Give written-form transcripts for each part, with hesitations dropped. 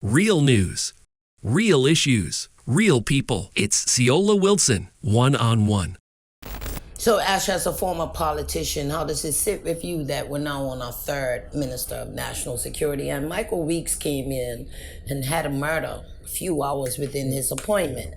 Real news, real issues, real people. It's Ceola Wilson, one-on-one. So, Ash, as a former politician, how does it sit with you that we're now on our third Minister of National Security, and Michael Weeks came in and had a murder a few hours within his appointment?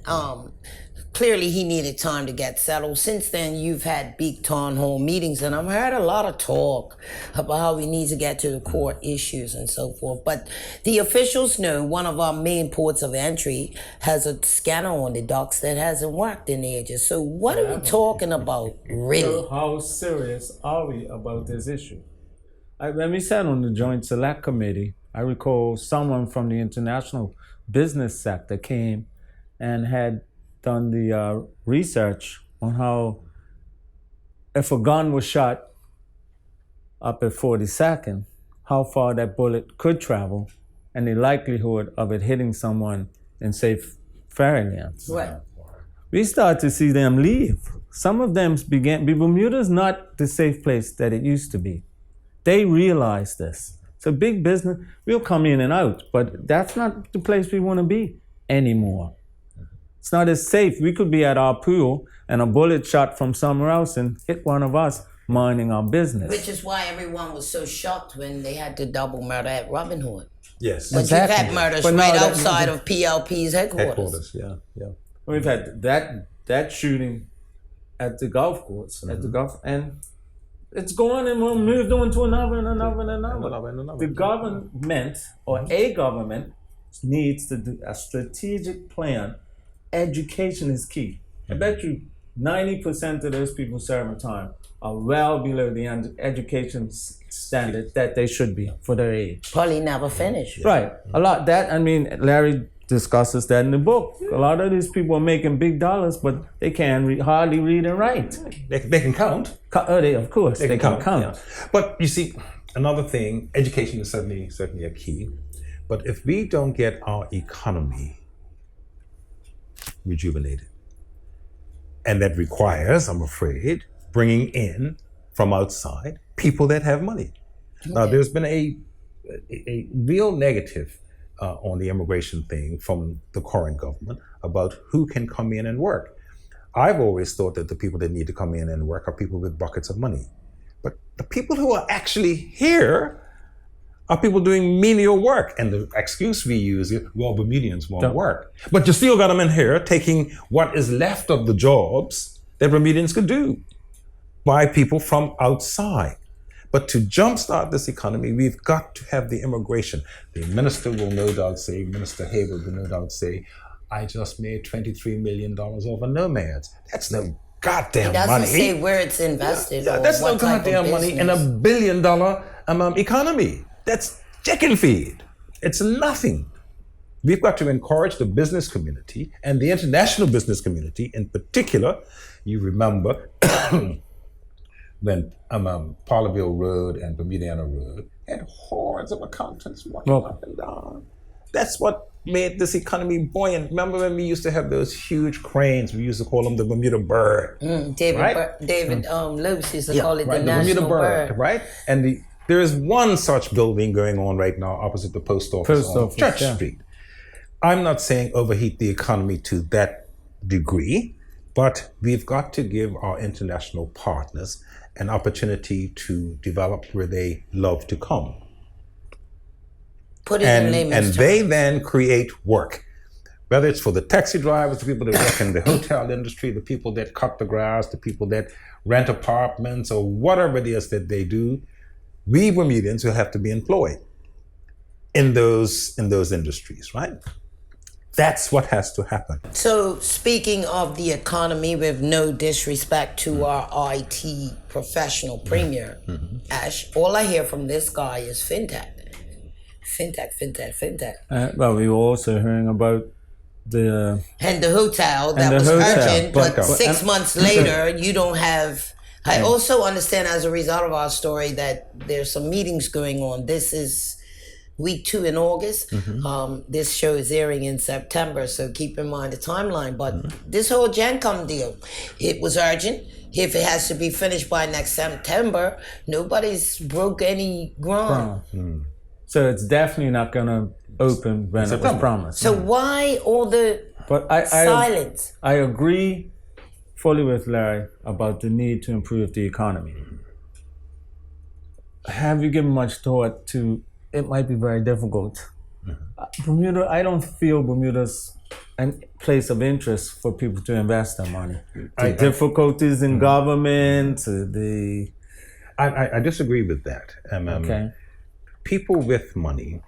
Clearly, he needed time to get settled. Since then, you've had big town hall meetings, and I've heard a lot of talk about how we need to get to the core issues and so forth. But the officials know one of our main ports of entry has a scanner on the docks that hasn't worked in ages. So what are we talking about, really? So how serious are we about this issue? When we sat on the Joint Select Committee, I recall someone from the international business sector came and had done the research on how if a gun was shot up at 42nd, how far that bullet could travel and the likelihood of it hitting someone in, say, Fairylands. Right. We start to see them leave. Some of them Bermuda's not the safe place that it used to be. They realize this. So big business, we'll come in and out, but that's not the place we want to be anymore. It's not as safe. We could be at our pool and a bullet shot from somewhere else and hit one of us minding our business. Which is why everyone was so shocked when they had the double murder at Robin Hood. Yes. But Exactly. you've had murders But right now outside of PLP's headquarters. Yeah. We've had that shooting at the golf course, and it's going and we'll move on to another and another and another. The government or a government needs to do a strategic plan. Education is key. I bet you 90% of those people serving time are well below the education standard that they should be for their age. Probably never finished. Right. A lot Larry discusses that in the book. A lot of these people are making big dollars, but they can't hardly read and write. They can count. Of course, they can count. Yeah. But you see, another thing, education is certainly a key. But if we don't get our economy rejuvenated, and that requires, I'm afraid, bringing in from outside people that have money. Okay. Now, there's been a real negative on the immigration thing from the current government about who can come in and work. I've always thought that the people that need to come in and work are people with buckets of money. But the people who are actually here are people doing menial work. And the excuse we use is, well, Bermudians won't work. But you still got them in here taking what is left of the jobs that Bermudians could do by people from outside. But to jumpstart this economy, we've got to have the immigration. The minister will no doubt say, Minister Hayward will no doubt say, I just made $23 million over nomads. That's no goddamn money. It doesn't say where it's invested. Yeah, that's no goddamn money in $1 billion economy. That's chicken feed. It's nothing. We've got to encourage the business community and the international business community in particular. You remember when Parlerville Road and Bermudiana Road had hordes of accountants walking up and down. That's what made this economy buoyant. Remember when we used to have those huge cranes? We used to call them the Bermuda Bird. David Lopes used to call it the Bermuda National Bird. Right? And there is one such building going on right now opposite the post office on Church Street. I'm not saying overheat the economy to that degree, but we've got to give our international partners an opportunity to develop where they love to come. Put it in layman's terms. And they then create work. Whether it's for the taxi drivers, the people that work in the hotel industry, the people that cut the grass, the people that rent apartments, or whatever it is that they do, we Bermudians will have to be employed in those industries, right? That's what has to happen. So speaking of the economy, with no disrespect to our IT professional premier, Ash, all I hear from this guy is fintech. Well, we were also hearing about the hotel that was urgent, but 6 months later, you don't have... I also understand as a result of our story that there's some meetings going on. This is week 2 in August. This show is airing in September, so keep in mind the timeline. But this whole GenCom deal, it was urgent. If it has to be finished by next September, nobody's broke any ground. So it's definitely not going to open when it was September. promised. So why all the But silence? I agree fully with Larry about the need to improve the economy. Have you given much thought to? It might be very difficult. Bermuda, I don't feel Bermuda's a place of interest for people to invest their money. The difficulties in government, the I disagree with that. okay. People with money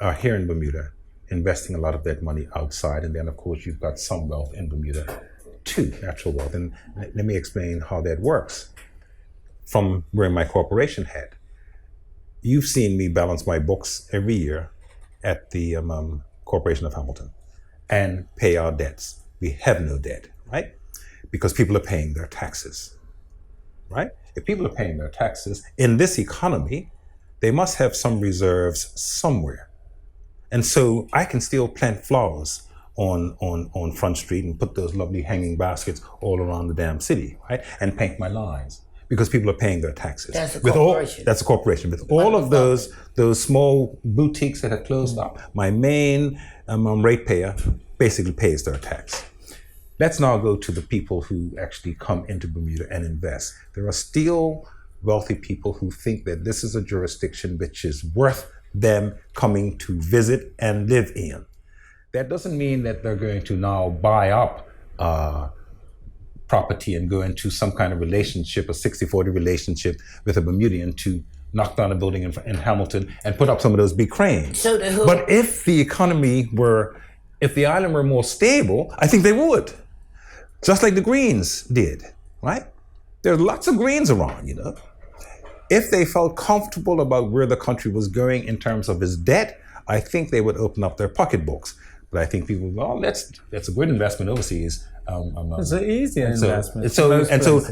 are here in Bermuda investing a lot of that money outside, and then of course you've got some wealth in Bermuda too, natural wealth. And let me explain how that works from where my corporation had. You've seen me balance my books every year at the Corporation of Hamilton and pay our debts. We have no debt, right? Because people are paying their taxes, right? If people are paying their taxes in this economy, they must have some reserves somewhere. And so I can still plant flowers on Front Street and put those lovely hanging baskets all around the damn city, right? And paint my lines because people are paying their taxes. That's a corporation. That's a corporation. With all of those small boutiques that have closed up, my main ratepayer basically pays their tax. Let's now go to the people who actually come into Bermuda and invest. There are still wealthy people who think that this is a jurisdiction which is worth them coming to visit and live in. That doesn't mean that they're going to now buy up property and go into some kind of relationship, a 60-40 relationship with a Bermudian to knock down a building in Hamilton and put up some of those big cranes. So but if the island were more stable, I think they would. Just like the Greens did, right? There's lots of Greens around, you know. If they felt comfortable about where the country was going in terms of its debt, I think they would open up their pocketbooks. But I think people, well, that's a good investment overseas. It's an easy investment. So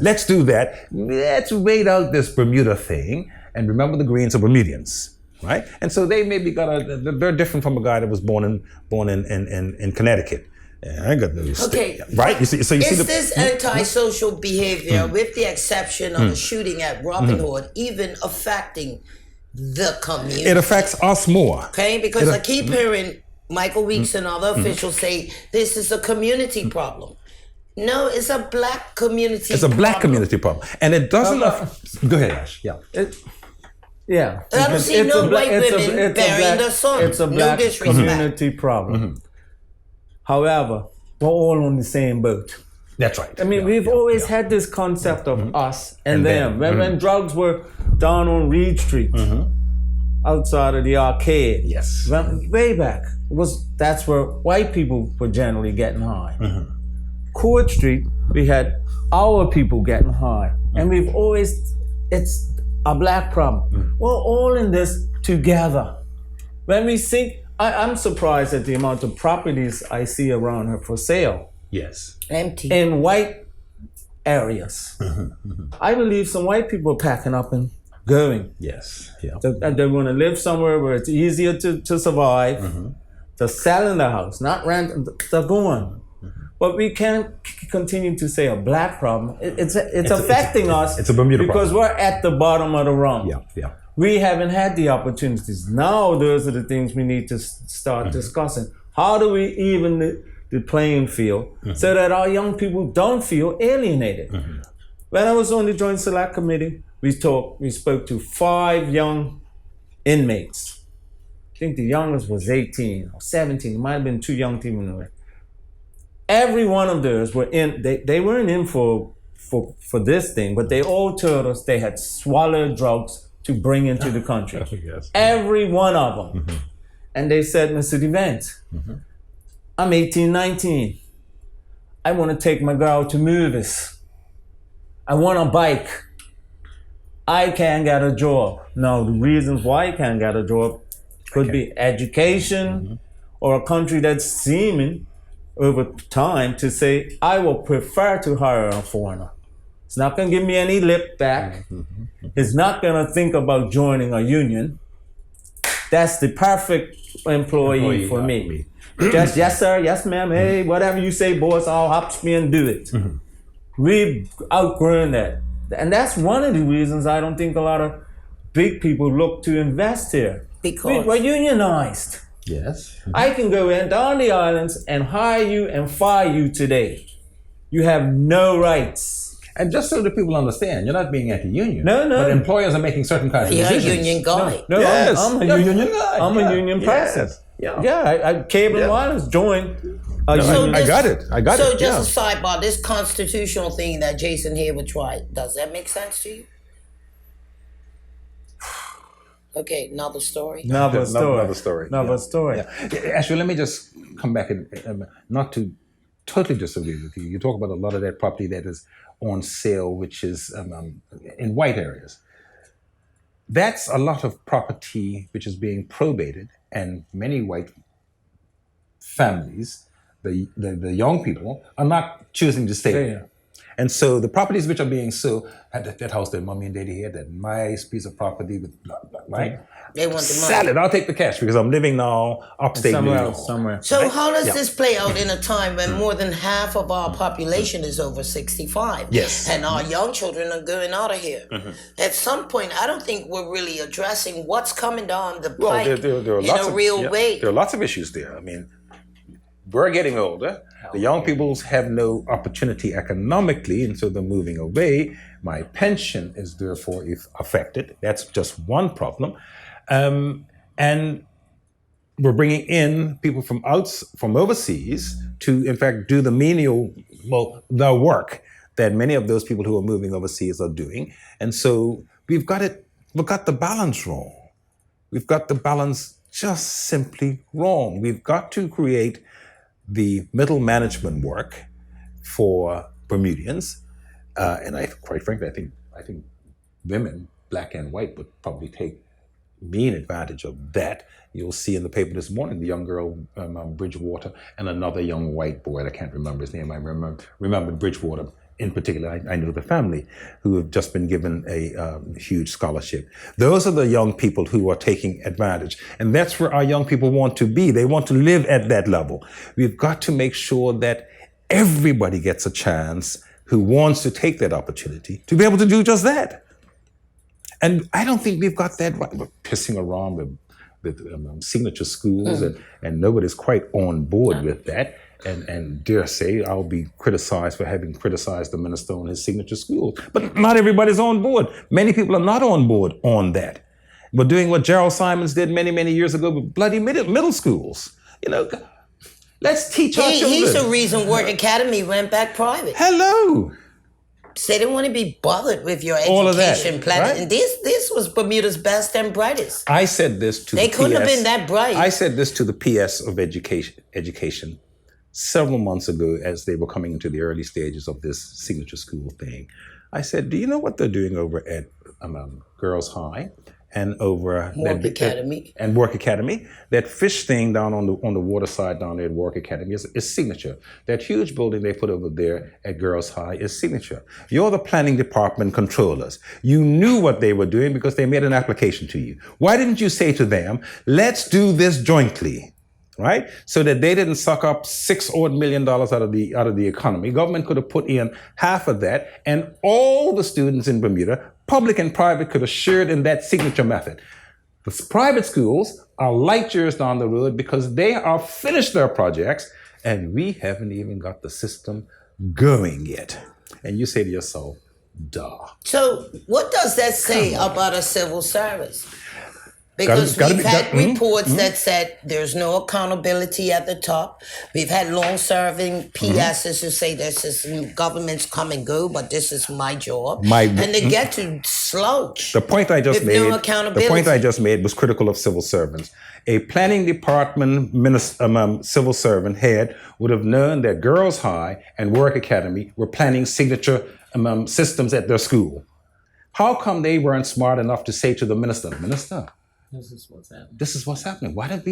let's do that. Let's wait out this Bermuda thing and remember the Greens are Bermudians, right? And so they maybe they're different from a guy that was born in Connecticut. Yeah, I got no okay, right? You see, this antisocial behavior, with the exception of the shooting at Robin Hood, even affecting the community? It affects us more. Okay, because I keep hearing Michael Weeks and other officials say this is a community problem. No, it's a black community problem. It's a black community problem. And it doesn't... Go ahead, Ash. Yeah. Yeah. I don't see no white women burying their sons. It's a black community problem. However, we're all on the same boat. That's right. I mean, we've always had this concept of us and them. When drugs were down on Reed Street, outside of the arcade, yes, way back, that's where white people were generally getting high. Court Street, we had our people getting high, and it's a black problem. We're all in this together. When we think, I'm surprised at the amount of properties I see around here for sale. Yes. Empty. In white areas. I believe some white people are packing up and going. Yes. Yeah. They want to live somewhere where it's easier to survive. They're selling the house, not rent. They're going. But we can't continue to say a black problem. It's affecting us. It's a Bermuda because problem. we're at the bottom of the rung. Yeah. We haven't had the opportunities. Now those are the things we need to start discussing. How do we even the playing field so that our young people don't feel alienated? When I was on the Joint Select Committee, we spoke to 5 young inmates. I think the youngest was 18 or 17. It might have been too young to even know it. Every one of those were in. They weren't in for this thing, but they all told us they had swallowed drugs to bring into the country. Yes. Every one of them. And they said, Mr. Devent, I'm 18, 19. I want to take my girl to movies. I want a bike. I can't get a job. Now, the reasons why I can't get a job could be education or a country that's seeming over time to say, I will prefer to hire a foreigner. It's not going to give me any lip back. It's not going to think about joining a union. That's the perfect employee for me. Just, yes, sir, yes, ma'am, hey, whatever you say, boss, I'll hop me and do it. We've outgrown that. And that's one of the reasons I don't think a lot of big people look to invest here. Because We're unionized. Yes. I can go in down the islands and hire you and fire you today. You have no rights. And just so that people understand, you're not being anti-union. No. But employers are making certain kinds of you're a decisions. union guy. No, Yes. I'm a You're a union. union guy. I'm Yeah. a union Yes. person. Yeah. I cable and wireless joined. I union. got it. So just yeah. a sidebar, this constitutional thing that Jason here would try, does that make sense to you? Okay, another story. Another story. Another story. Yeah. Actually, let me just come back and not to totally disagree with you. You talk about a lot of that property that is on sale, which is in white areas. That's a lot of property which is being probated, and many white families, the young people, are not choosing to stay there. And so the properties which are being sold, that house that mommy and daddy had, that nice piece of property with blah, blah, right? They want the money. Sell it. I'll take the cash because I'm living now upstate New York. Somewhere. So how does this play out in a time when more than half of our population is over 65? Yes. And our young children are going out of here. At some point, I don't think we're really addressing what's coming down the pike there are in lots a of, real way. There are lots of issues there. I mean, we're getting older. The young people have no opportunity economically, and so they're moving away. My pension is therefore affected. That's just one problem. And we're bringing in people from overseas to, in fact, do the the work that many of those people who are moving overseas are doing. And so we've got the balance wrong. We've got the balance just simply wrong. We've got to create the middle management work for Bermudians, and quite frankly, I think women, black and white, would probably take mean advantage of that. You'll see in the paper this morning the young girl, Bridgewater, and another young white boy. I can't remember his name. I remember Bridgewater in particular. I know the family who have just been given a huge scholarship. Those are the young people who are taking advantage. And that's where our young people want to be. They want to live at that level. We've got to make sure that everybody gets a chance who wants to take that opportunity to be able to do just that. And I don't think we've got that right. We're pissing around with signature schools and nobody's quite on board with that. And dare say, I'll be criticized for having criticized the minister on his signature schools. But not everybody's on board. Many people are not on board on that. We're doing what Gerald Simons did many, many years ago with bloody middle schools. Let's teach our children. He's the reason Work Academy went back private. Hello. So they didn't want to be bothered with your All of that, education plan. right? And this was Bermuda's best and brightest. I said this to They the couldn't have PS. been that bright. I said this to the PS of education several months ago as they were coming into the early stages of this signature school thing. I said, do you know what they're doing over at Girls High and over Work Academy? And Work Academy? That fish thing down on the water side down there at Work Academy is signature. That huge building they put over there at Girls High is signature. You're the planning department controllers. You knew what they were doing because they made an application to you. Why didn't you say to them, let's do this jointly? Right? So that they didn't suck up $6 million out of the economy. Government could have put in half of that, and all the students in Bermuda, public and private, could have shared in that signature method. The private schools are light years down the road because they are finished their projects, and we haven't even got the system going yet. And you say to yourself, duh. So what does that say about a civil service? Because we've had reports that said there's no accountability at the top. We've had long-serving PSs who say this is governments come and go, but this is my job. And they get to slouch. The point I just made. No accountability. The point I just made was critical of civil servants. A planning department civil servant head would have known that Girls High and Work Academy were planning signature systems at their school. How come they weren't smart enough to say to the minister, this is what's happening. Why don't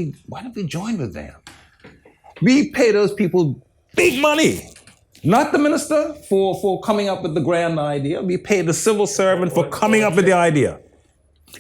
we join with them? We pay those people big money. Not the minister for coming up with the grand idea. We pay the civil servant for coming up with the idea.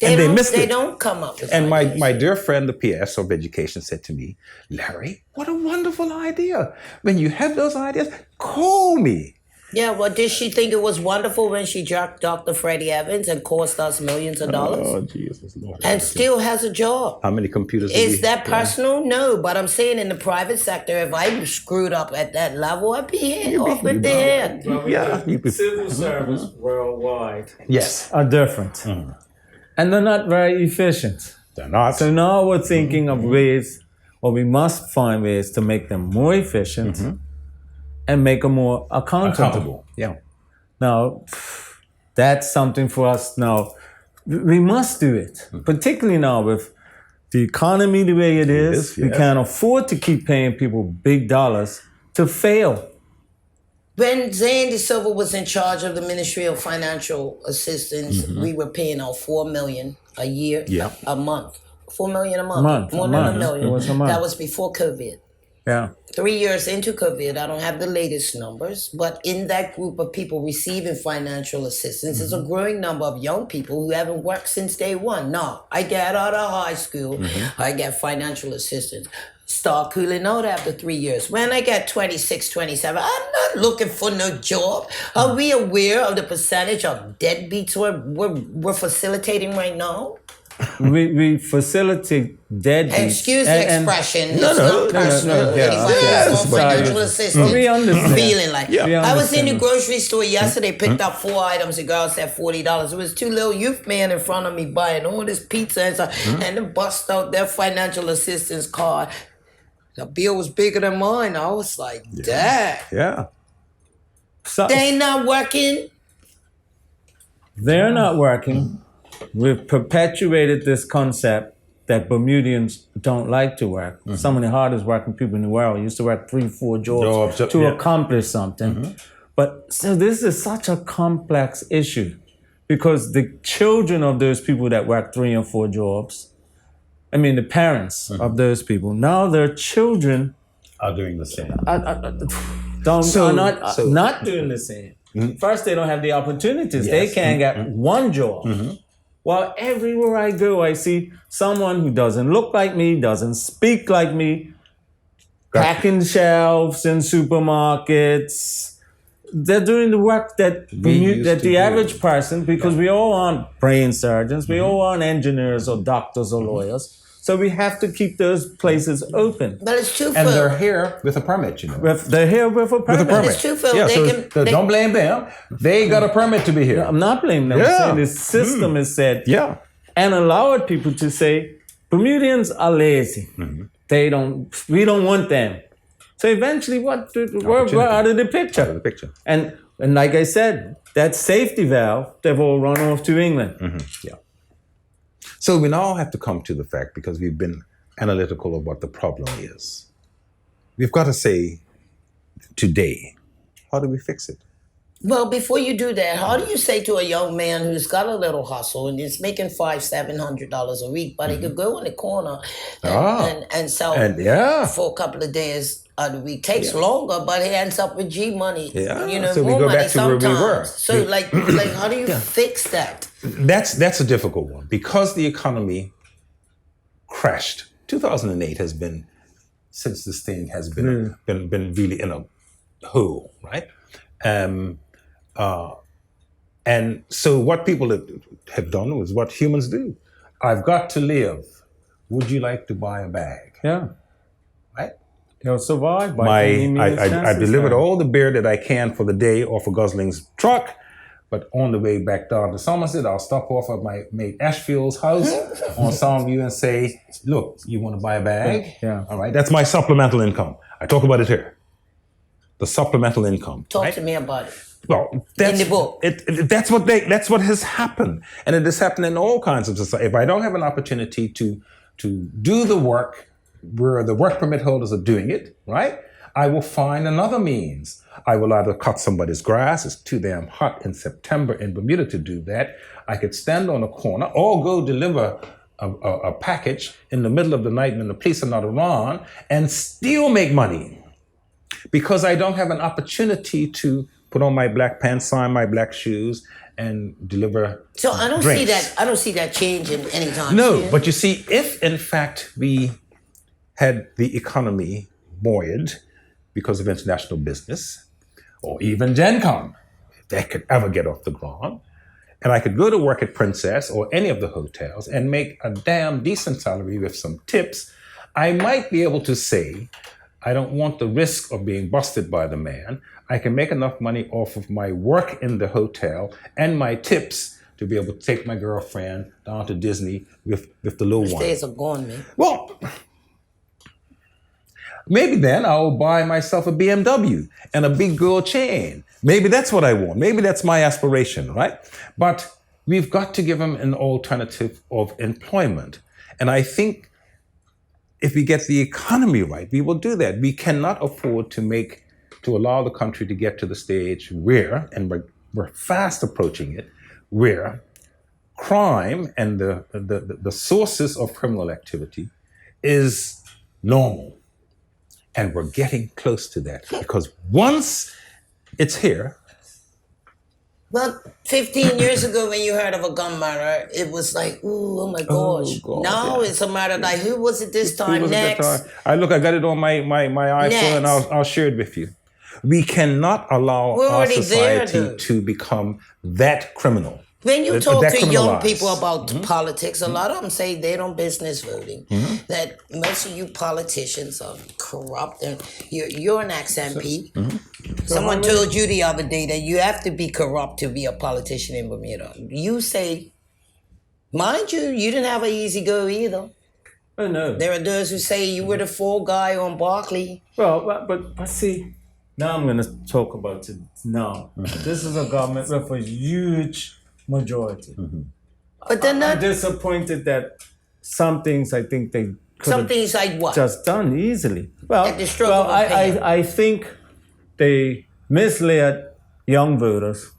They missed it. They don't come up with it. And my dear friend, the PS of education, said to me, Larry, what a wonderful idea. When you have those ideas, call me. Yeah, well, did she think it was wonderful when she jacked Dr. Freddie Evans and cost us millions of dollars? Oh, Jesus, Lord. And still has a job. How many computers do Is we- that personal? No, but I'm saying in the private sector, if I screwed up at that level, I'd be hit off with the head. Yeah, you could- Civil service worldwide Yes. are different. And they're not very efficient. They're not. So now we're thinking of ways, or we must find ways to make them more efficient and make them more accountable. Yeah. Now, that's something for us now. We must do it, particularly now with the economy the way it is. We yes. can't afford to keep paying people big dollars to fail. When Zandy Silva was in charge of the Ministry of Financial Assistance, we were paying out $4 million a year, Yeah. a month. $4 million a month, Month, more a than month. $1 million. It was a month. That was before COVID. Yeah. 3 years into COVID, I don't have the latest numbers, but in that group of people receiving financial assistance, there's a growing number of young people who haven't worked since day one. No, I get out of high school, I get financial assistance. Start cooling out after 3 years. When I get 26, 27, I'm not looking for no job. Are we aware of the percentage of deadbeats we're facilitating right now? We facilitate deadbeats. Excuse the expression. It's no, not personal. yeah, Anybody yeah, who's on but- financial assistance we understand. feeling like. We I was in the understand. grocery store yesterday, picked up 4 items. The girl said $40. It was 2 little youth men in front of me buying all this pizza and stuff, and they bust out their financial assistance card. The bill was bigger than mine. I was like, Dad, Yeah. So, they not working. they're not working. We've perpetuated this concept that Bermudians don't like to work. Some of the hardest working people in the world used to work 3-4 jobs Jobs, to yeah. accomplish something. But so this is such a complex issue because the children of those people that work 3 and 4 jobs, I mean the parents of those people, now their children Are doing the same. are not doing the same. First, they don't have the opportunities. They Yes. can't get one job. Well, everywhere I go, I see someone who doesn't look like me, doesn't speak like me, packing shelves in supermarkets. They're doing the work that used that to the do. average person, because we all aren't brain surgeons, we all aren't engineers or doctors or lawyers. So we have to keep those places open. But it's true, And Phil. they're here with a permit, you know. They're here with a permit. It's true, Phil. Yeah, They so can- don't blame them. They got a permit to be here. I'm not blaming them. Yeah. I'm saying the system is set Yeah. and allowed people to say Bermudians are lazy. We don't want them. So eventually, we're out of the picture. Out of the picture. And like I said, that safety valve, they've all run off to England. Yeah. So we now have to come to the fact, because we've been analytical of what the problem is. We've got to say today, how do we fix it? Well, before you do that, how do you say to a young man who's got a little hustle and is making $500-700 a week, but he could go in the corner and sell And yeah. for a couple of days of the week? Takes longer, but he ends up with G money. Yeah. You know, So we more go money back to where we sometimes. were. So like how do you fix that? That's a difficult one, because the economy crashed. 2008 has been, since this thing has been really in a hole, right? And so what people have done was what humans do. I've got to live. Would you like to buy a bag? Yeah. Right? They'll survive by any means I necessary. delivered all the beer that I can for the day off of Gosling's truck, but on the way back down to Somerset, I'll stop off at my mate Ashfield's house on Soundview and say, look, you want to buy a bag? Yeah. All right, that's my supplemental income. I talk about it here. The supplemental income. Talk right? to me about it. Well, that's, In the book. That's what has happened, and it has happened in all kinds of society. If I don't have an opportunity to do the work where the work permit holders are doing it, right, I will find another means. I will either cut somebody's grass. It's too damn hot in September in Bermuda to do that. I could stand on a corner or go deliver a package in the middle of the night when the police are not around and still make money, because I don't have an opportunity to put on my black pants, sign my black shoes, and deliver. So I don't drinks. see that. I don't see that changing anytime No, soon. but you see, if in fact we had the economy buoyed because of international business, or even Gen Con, if that could ever get off the ground, and I could go to work at Princess or any of the hotels and make a damn decent salary with some tips, I might be able to say, I don't want the risk of being busted by the man. I can make enough money off of my work in the hotel and my tips to be able to take my girlfriend down to Disney with the little Those one. days are gone, man. Well, maybe then I'll buy myself a BMW and a big gold chain. Maybe that's what I want. Maybe that's my aspiration, right? But we've got to give them an alternative of employment. And I think if we get the economy right, we will do that. We cannot afford to allow the country to get to the stage where, and we're fast approaching it, where crime and the sources of criminal activity is normal. And we're getting close to that, because once it's here. Well, 15 years ago when you heard of a gun murder, it was like, ooh, oh my gosh. God, now yeah. it's a murder like, who was it this Who time? was it that Next. time? I got it on my iPhone, and I'll share it with you. We cannot allow We're our already there, society though. to become that criminal. When you that talk to young criminalized. people about politics, a lot of them say they don't business voting. That most of you politicians are corrupt, and you're an accent Pete. Someone told you the other day that you have to be corrupt to be a politician in Bermuda. You say, mind you, you didn't have an easy go either. Oh, no. There are those who say you were the fall guy on Barkley. Well, but see, now I'm going to talk about it now. This is a government with a huge majority. But they're I'm not. disappointed that some things I think they could Some have things like what? just done easily. Well, At the stroke of a pen. I think they misled young voters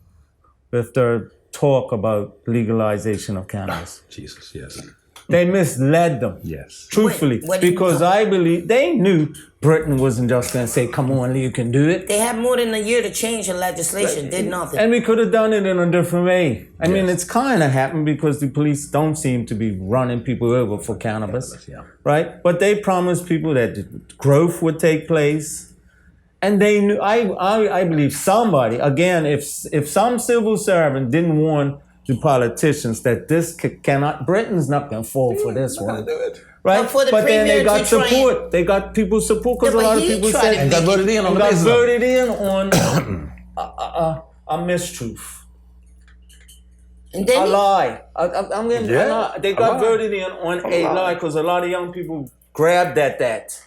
with their talk about legalization of cannabis. Jesus, yes. They misled them. Yes. Truthfully, What do you because know? I believe they knew Britain wasn't just going to say, come on, you can do it. They had more than a year to change the legislation, did nothing. And we could have done it in a different way. I mean, Yes. it's kind of happened because the police don't seem to be running people over for cannabis, Yeah. right? But they promised people that growth would take place. And they knew, I believe somebody, again, if some civil servant didn't warn the politicians that this cannot, Britain's not going to fall for this one. Right? But for the But then they premier got to try and- support. They got people's support because Yeah, a but lot of he people tried said to And got make voted in on the got basis of- voted in on a mistruth. And then A he- lie. I'm getting Yeah, a lie. They a got lie. voted in on a lie because a lot of young people grabbed at that,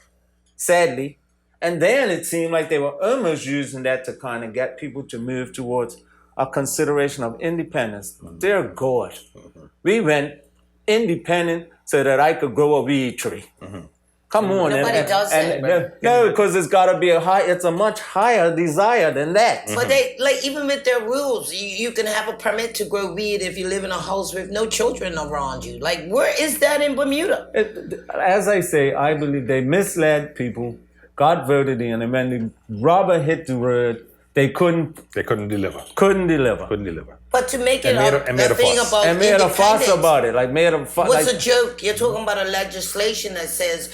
sadly. And then it seemed like they were almost using that to kind of get people to move towards a consideration of independence. Dear God, we went independent so that I could grow a weed tree. Come on, Nobody does that. No, because it's got to be it's a much higher desire than that. But they, like, even with their rules, you can have a permit to grow weed if you live in a house with no children around you. Like, where is that in Bermuda? As I say, I believe they misled people, got voted in, and when the rubber hit the road, they couldn't deliver. deliver. But to make it And made up, a- and made the a thing fuss. about And made a fuss independence about it. Like made a fuss. What's Like, a joke? You're talking about a legislation that says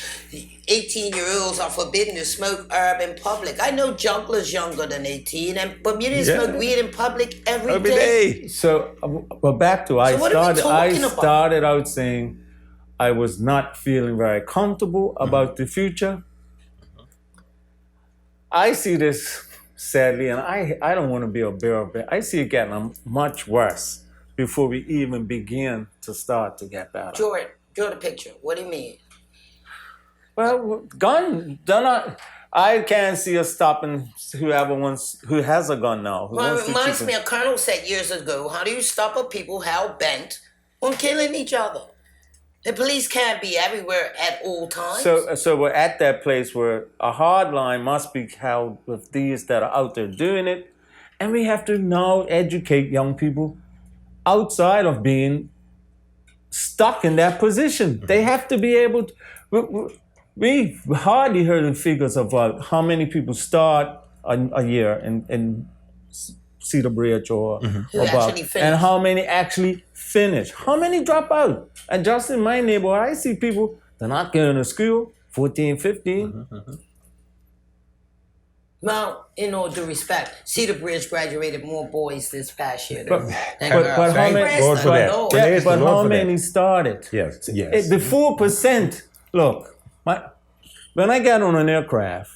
18-year-olds are forbidden to smoke herb in public. I know jugglers younger than 18, and Bermudians Yeah. smoke weed in public every Every day. day. so, but back to So what are we talking about? started out saying I was not feeling very comfortable about the future. I see this sadly, and I don't want to be a bearer of it. I see it getting much worse before we even begin to start to get better. Jordan, draw the picture. What do you mean? Well, I can't see us stopping who has a gun now. Who Well, wants it to reminds keep me, it. a colonel said years ago, how do you stop a people hell-bent on killing each other? The police can't be everywhere at all times. So we're at that place where a hard line must be held with these that are out there doing it. And we have to now educate young people outside of being stuck in that position. They have to be able to... We hardly heard the figures about how many people start a year in Cedar Bridge or Who above, actually finish. and how many actually finish. How many drop out? And just in my neighborhood, I see people, they're not going to school, 14, 15. Well, in all due respect, Cedar Bridge graduated more boys this past year than girls. but how Thank many? Lord for that. Lord. Praise the But Lord how for that. many started? Yes, yes. The 4%. Look, when I get on an aircraft,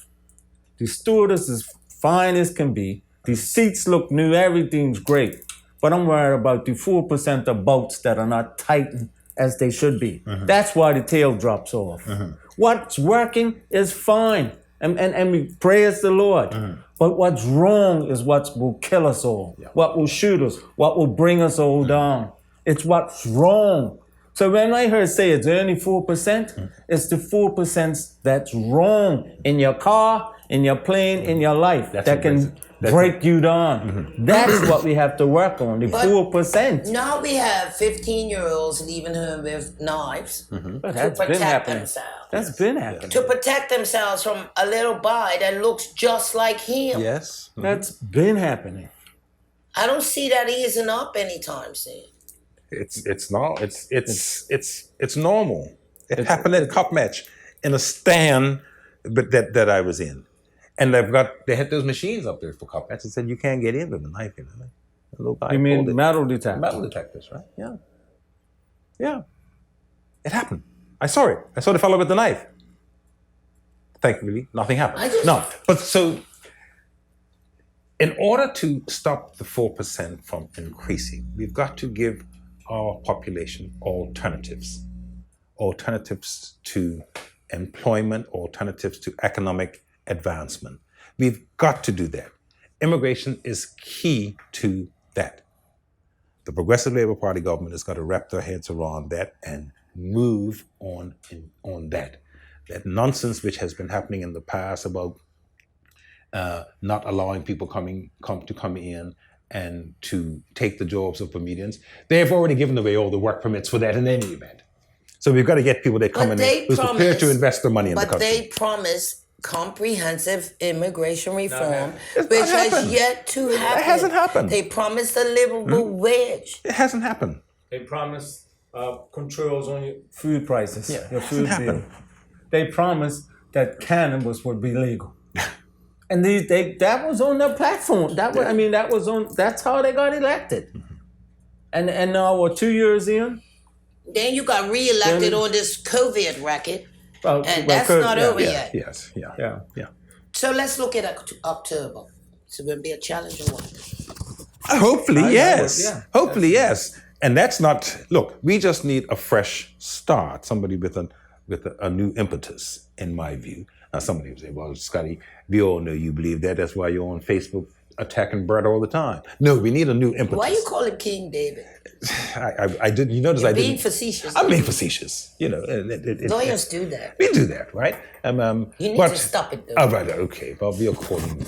the stewardess is fine as can be. The seats look new. Everything's great. But I'm worried about the 4% of boats that are not tightened as they should be. That's why the tail drops off. What's working is fine. And we praise the Lord. But what's wrong is what will kill us all, what will shoot us, what will bring us all down. It's what's wrong. So when I heard say it's only 4%, it's the 4% that's wrong in your car, in your plane, in your life that can break you down. That's what we have to work on, the 4%. Now we have 15-year-olds leaving home with knives But to that's been protect happening. themselves. That's been happening. To protect themselves from a little boy that looks just like him. Yes. That's been happening. I don't see that easing up anytime soon. It's normal. It happened at a cup match in a stand that I was in. And they had those machines up there for cup matches and said you can't get in with a knife, you know. A little guy You mean pulled it. metal detector? Metal detectors, right? Yeah. Yeah. It happened. I saw it. I saw the fellow with the knife. Thankfully, nothing happened. No. But so in order to stop the 4% from increasing, we've got to give our population alternatives to employment, alternatives to economic advancement. We've got to do that. Immigration is key to that. The Progressive Labour Party government has got to wrap their heads around that and move on that. That nonsense which has been happening in the past about not allowing people come in and to take the jobs of Bermudians. They have already given away all the work permits for that in any event. So we've got to get people that come in who's prepared to invest their money in the country. But they promised comprehensive immigration reform, It's which not has happened. yet to happen. It hasn't happened. They promised a livable wage. It hasn't happened. They promised controls on your food prices, Yeah, your it food hasn't bill. happened. They promised that cannabis would be legal. And that was on their platform. That's how they got elected. And now we're 2 years in. Then you got reelected on this COVID record, and that's COVID, not over yet. Yes, Yeah. So let's look at October. It's going to be a challenging one. Hopefully, yes. Yeah. Hopefully, yes. And that's not. Look, we just need a fresh start. Somebody with a new impetus, in my view. Now, somebody would say, "Well, Scotty, we all know you believe that. That's why you're on Facebook attacking Brett all the time." No, we need a new impetus. Why you call him King David? I did. You notice I didn't. Being facetious. I'm being facetious. You know, Lawyers do that. we do that, right? You need to stop it, though. Oh, right. Okay. Well, we'll call him.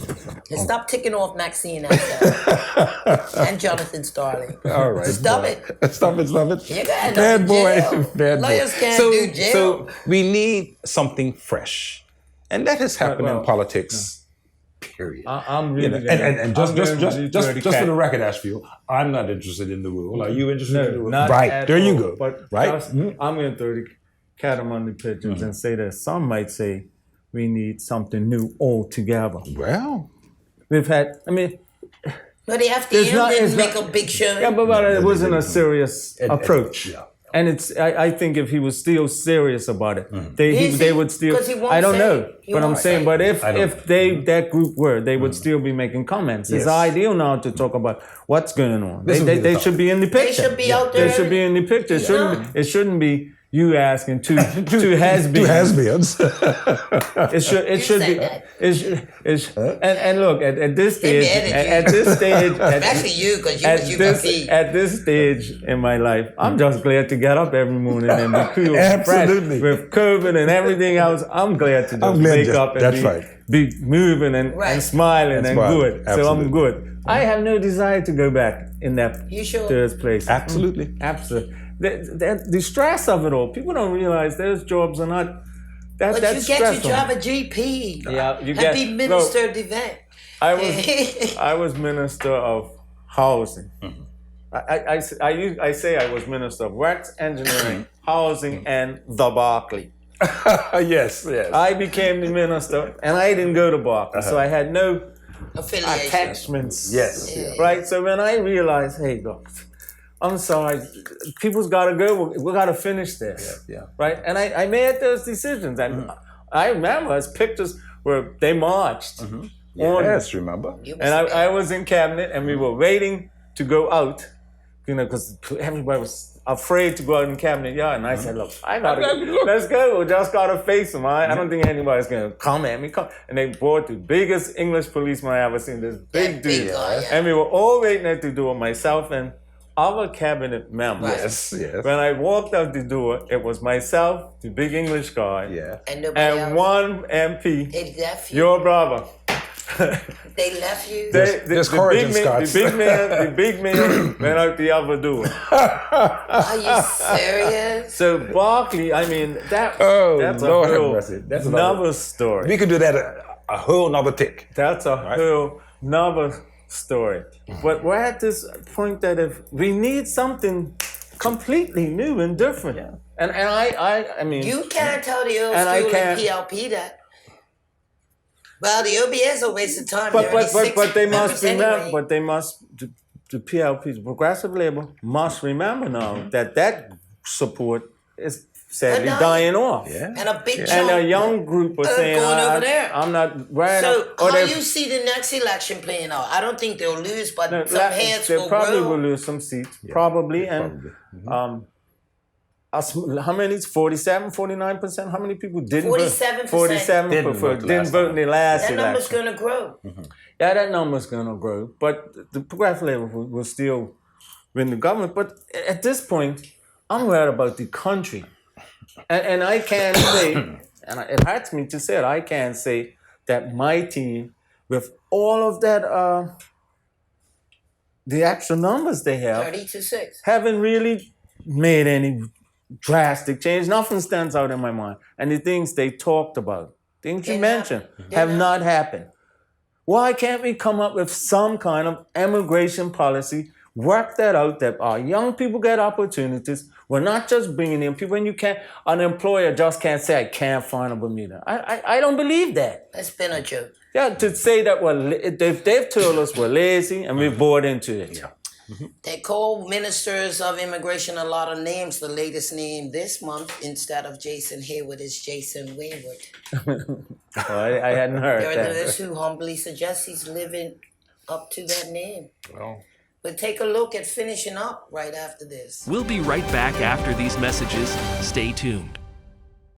And stop ticking off Maxine outside. And Jonathan Starling. All right. Stop boy. it. Stop it. You gotta Bad go to boy. jail. Bad boy. Lawyers can't do jail. So we need something fresh, and that has happened in politics. Period. I'm really And just for the record, Ashfield, I'm not interested in the rule. Are you interested in the rule? not Right. at There you all. go. But right. I'm going to throw the cat among the pigeons and say that some might say we need something new altogether. Well, We've had, But the It's FDM not- didn't it's make not- a big show. yeah, but it wasn't a serious approach. yeah. And I think if he was still serious about it, Is they he? would still. 'Cause he won't I don't say know, it. He but I'm won't saying, say but it. if that group were, they would still be making comments. It's Yes. ideal now to talk about what's going on. This would be the They thought. should be in the picture. should be out there. They should be in the picture. It shouldn't be you asking two has-beens. Two has-beens. It should said be. that. And look at this stage. edited you. At this stage. Especially you, because you was UPP. At this stage in my life, I'm just glad to get up every morning and be cool. Absolutely. Fresh. With COVID and everything else, I'm glad to just wake up and be moving and smiling and right. good. So Absolutely. I'm good. I have no desire to go back in that You sure? those places. Absolutely. Absolutely. The stress of it all. People don't realize those jobs are not. But That's you get to stressful. drive a GP. Yeah, you and get- be Minister of Devent. I was Minister of Housing. I say I was Minister of Works, Engineering, Housing, and the Barclay. Yes, yes. I became the minister, and I didn't go to Berkeley, so I had no Affiliation. attachments. Yes. Yeah. Right. So when I realized, hey, look, I'm sorry, people's got to go. We got to finish this. Yeah. Right. And I made those decisions, and I remember as pictures where they marched. On, Yes, remember? and I was in cabinet, and we were waiting to go out, because everybody was afraid to go out in cabinet yard. And I said, look, let's go. We just got to face them. I don't think anybody's going to come at me. And they brought the biggest English policeman I ever seen, this big dude. guy, yeah. And we were all waiting there to do it, myself and other cabinet members. Yes. When I walked out the door, it was myself, the big English guy, Yeah. And nobody and else. one MP, They left you. your brother. They left you. There's courage in Scots. the big man went out the other door. Are you serious? So Berkeley, I mean, that's Lord a have whole mercy. That's another story. We could do that a whole nother tick. That's a whole another story. But we're at this point that if we need something completely new and different, and I mean, You can't tell the old And I school can't- and PLP that. Well, the OBS a waste of time. but they must remember. Anyway. But they must. The PLP, the Progressive Labor, must remember now that support is sadly But now- dying off. Yeah. And a big And chunk. a young group are saying, going over there. I'm not right. So or how they're- you see the next election playing out? I don't think they'll lose, but no, some heads they will probably grow. will lose some seats, probably. And how many? 47, 49%? How many people didn't 47%. vote? 47 Didn't vote didn't last vote in the last That number's election. going to grow. Yeah, that number's going to grow. But the Progressive Labor will still win the government. But at this point, I'm worried about the country. And I can't say, and it hurts me to say it, I can't say that my team, with all of that, the extra numbers they have, 30-6. haven't really made any drastic change. Nothing stands out in my mind. And the things they talked about, things you Didn't mentioned, happen. have Didn't not happened. Why can't we come up with some kind of immigration policy, work that out, that our young people get opportunities? We're not just bringing in people, and you can't, an employer just can't say, I can't find a Bermuda. I don't believe that. That's been a joke. Yeah, to say that they've told us we're lazy and we're bored into it. They call ministers of immigration a lot of names. The latest name this month, instead of Jason Hayward, is Jason Wayward. Oh, I hadn't heard There are that. those who humbly suggest he's living up to that name. Well, But take a look at finishing up right after this. We'll be right back after these messages. Stay tuned.